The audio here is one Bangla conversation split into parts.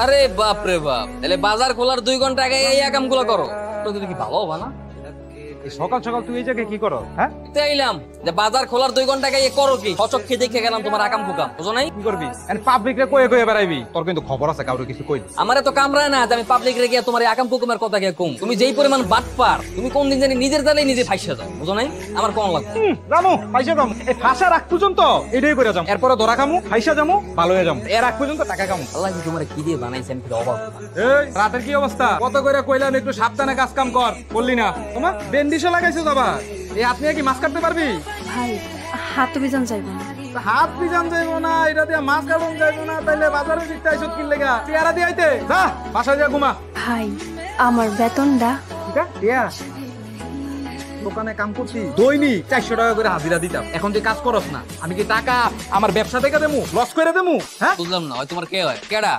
আরে বাপ রে বাপ, তাহলে বাজার খোলার 2 ঘন্টা আগে এই কামগুলো করো? তুমি কি ভালো হবে না? সকাল সকাল তুই এই জায়গায় কি করো? হ্যাঁ, চাইলাম যে বাজার খোলার 2 ঘন্টা আগে করো কি? হচক খেয়ে দেখে গেলাম তোমার আকাম কুকাম, বুঝো নাই? কি করবি? পাবলিক রে কয়ে কয়ে বেড়াইবি? তোর কিন্তু খবর আছে, কাউরে কিছু কই দিস। আমারে তো কামড়ায় না যে আমি পাবলিক রে গিয়ে তোমার আকাম কুকুমের কথা কে কম। তুমি যেই পরিমাণ বাটপার, তুমি কোন দিন জানি নিজের জালে নিজে ফাইসা যাও, বুঝো নাই? আমার কোন লাগবে জানো ফাইসা যাম, এই ফাঁসা রাখ পর্যন্ত এটাই করে যাম, এরপরে ধরা খামু, ফাইসা যামু, ভালো হয়ে যাম, এর আগ পর্যন্ত টাকা কামু। আল্লাহ কি তোমার কি দিয়ে বানাইছেন, কি অবাক। এই রাতের কি অবস্থা? কত করে কইলাম একটু সাবধানে কাজ কাম কর, বললি না? তোমার বেন্ডিশও লাগাইছো বাবা, এই আপনি কি মাছ কাটতে পারবি? ভাই হাত তো বিজান যাইব না। হাত বিজান যাইবো না, এটা দিয়ে মাছ কাটন যাইবো না, তাইলে বাজারে দিতে আইছত কি লেগা? টিয়ারা দিয়ে আইতে যা, বাসা যা ঘুমা। ভাই আমার বেতনটা দোকানে কাম করছি, দৈনিক 400 টাকা করে হাজিরা দিতাম, এখন তুই কাজ করস না, আমি কি টাকা আমার ব্যবসা থেকে দেবো, লস করে দেবো? হ্যাঁ বুঝলাম না, তোমার কে হয়? কেডা?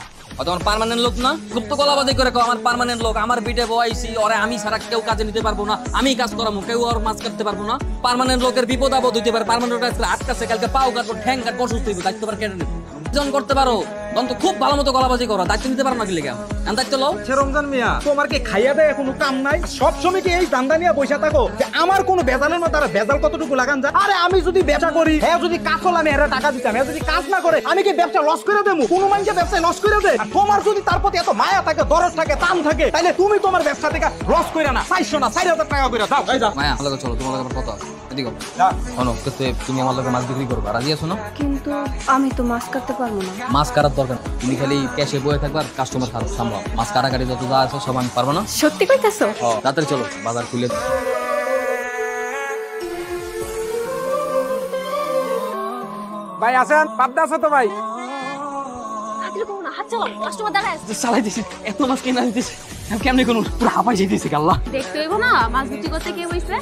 তোমার পার্মানেন্ট লোক না? খুব তো গলাবাজি করে আমার পার্মানেন্ট লোক, আমার বিটে বয়াইছি, ওরে আমি ছাড়া কেউ কাজে নিতে পারবো না, আমি কাজ করাবো, কেউ আর মাছ কাটতে পারবো না। পার্মানেন্ট লোকের বিপদ আপদ হইতে পারে, পার্মানেন্ট লোকের আটকাছে, কালকে পাও কাটবো, ঠ্যাং কাটবো, অসুস্থ হইবে, দায়িত্ব পার কেটে নেবে। করতে পারো তো খুব ভালো মতো গলাবাজি করো, দায়িত্ব নিতে পারো না কি লেগে? দায়িত্ব লও। রমজান মিয়া, তোমার কি খাইয়া দেয় কোনো কাম নাই? সব সময় কি এই দান্দা নিয়ে বসে থাকো যে আমার কোনো বেজালের মতো? তারা বেজাল কতটুকু লাগান যায়? আরে আমি যদি ব্যবসা করি, হ্যাঁ যদি কাজ হল আমি এরা টাকা দিতাম, হ্যাঁ যদি কাজ না করে আমি কি ব্যবসা লস করে দেবো? কোনো মানুষের ব্যবসায় লস করে দেয়? তোমার যদি তার প্রতি এত মায়া থাকে, দরদ থাকে, টান থাকে, তাহলে তুমি তোমার ব্যবসা থেকে লস করে না, 400 না 4000 টাকা করে দাও। এই যাও মায়া, আমার লগে চলো, তোমার লগে আমার কথা আছে, এদিকে শোনো, তুমি আমার লগে মাছ বিক্রি করবে, রাজি আছো না? কিন্তু আমি তো মাছ কাটতে পারবো না। মাছ কাটার দরকার, তুমি খালি ক্যাশে বয়ে থাকবার, কাস্টমার সামলাও, মাছ কাটাকাটি যত যা আছে সব আমি পারবো না। সত্যি কইতাছো? তাড়াতাড়ি চলো, বাজার খুলে। ভাই আছেন? পাবদা আছে তো ভাই? চালাই দিছি, এত মাছ কিনা দিতেছে, কেমনি কোনো পুরো হাঁপাই যেতেছে আল্লাহ। দেখতে হইব না মাছ বিক্রি করতে কে বইছে?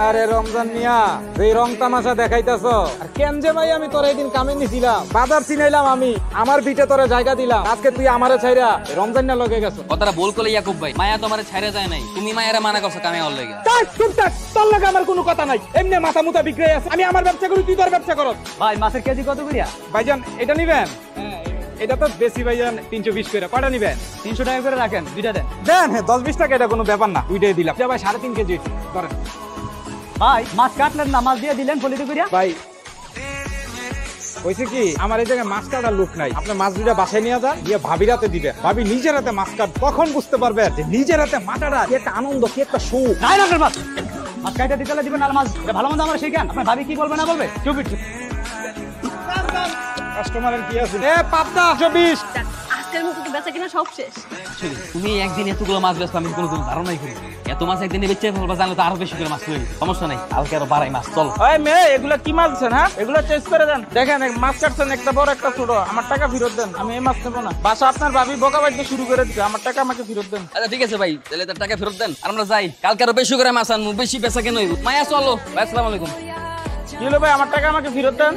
আরে রমজান মিয়া, এই রং তামাশা দেখাইতাছো? আর কেন যে ভাই আমি তোর এইদিন কামে নিছিলাম, বাজার চিনাইলাম, আমি আমার বিটে তোরে জায়গা দিলাম, আজকে তুই আমারে ছাইরা রমজান না লগে গেছো। কথাটা ভুল করলে ইয়াকুব ভাই, মায়া তোমারে ছাইরা যায় নাই, তুমি মায়েরা মানা করছো কামে হল লাগে। চুপ থাক, তোর লগে আমার কোনো কথা নাই, এমনি মাথা মুতা বিক্রি আছে, আমি আমার ব্যবসা করি, তুই তোর ব্যবসা করস। ভাই মাছের কেজি কত করিয়া? ভাইজান এটা নিবেন? এটা তো বেশি ভাইজান, 320 করে। কয়টা নিবেন? 300 টাকা করে রাখেন, দুইটা দেন। দেন, 10-20 টাকা, এটা কোনো ব্যাপার না, দুইটাই দিলাম। ভাই 3.5 কেজি ধরেন। ভাই মাছ কাটলেন না, মাছ দিয়ে দিলেন ফলিতে করিয়া। ভাই হয়েছে কি, আমার এই জায়গায় মাছ কাটার লোক নাই, আপনি মাছ দুইটা বাসায় নিয়ে যান, দিয়ে ভাবির হাতে দিবে, ভাবি নিজের হাতে মাছ কাট, তখন বুঝতে পারবে যে নিজের হাতে মাটাটা কি একটা আনন্দ, কি একটা সুখ। নাই না মাছ মাছ কাইটা দিতে দিবেন, আর মাছ ভালো মন্দ আমার শিখান, আপনার ভাবি কি বলবে না বলবে। চুপ কাস্টমারের কি আছে? এ পাবদা 24। আজকের মতো তো বেচা কিনা সব শেষ। তুমি একদিন এতগুলো মাছ বেচছো, আমি কোনো ধারণাই করি। এত মাছ একদিনে বেচে ফেলবা, জানলে তো আরো বেশি করে মাছ তৈরি, সমস্যা নাই, কালকে আরো বাড়াই মাছ। চল ওই মেয়ে, এগুলা কি মাছ দেন? হ্যাঁ এগুলো টেস্ট করে দেন, দেখেন মাছ কাটছেন একটা বড় একটা ছোট, আমার টাকা ফেরত দেন, আমি এই মাছ নেবো না। বাসা আপনার ভাবি বোকা বাড়িতে শুরু করে দিচ্ছে, আমার টাকা আমাকে ফেরত দেন। আচ্ছা ঠিক আছে ভাই, তাহলে তার টাকা ফেরত দেন, আর আমরা যাই, কালকে আরো বেশি করে মাছ আনবো, বেশি বেচা কেন হইব। মায়া চলো ভাই, আসসালামু আলাইকুম। কি হলো ভাই, আমার টাকা আমাকে ফেরত দেন।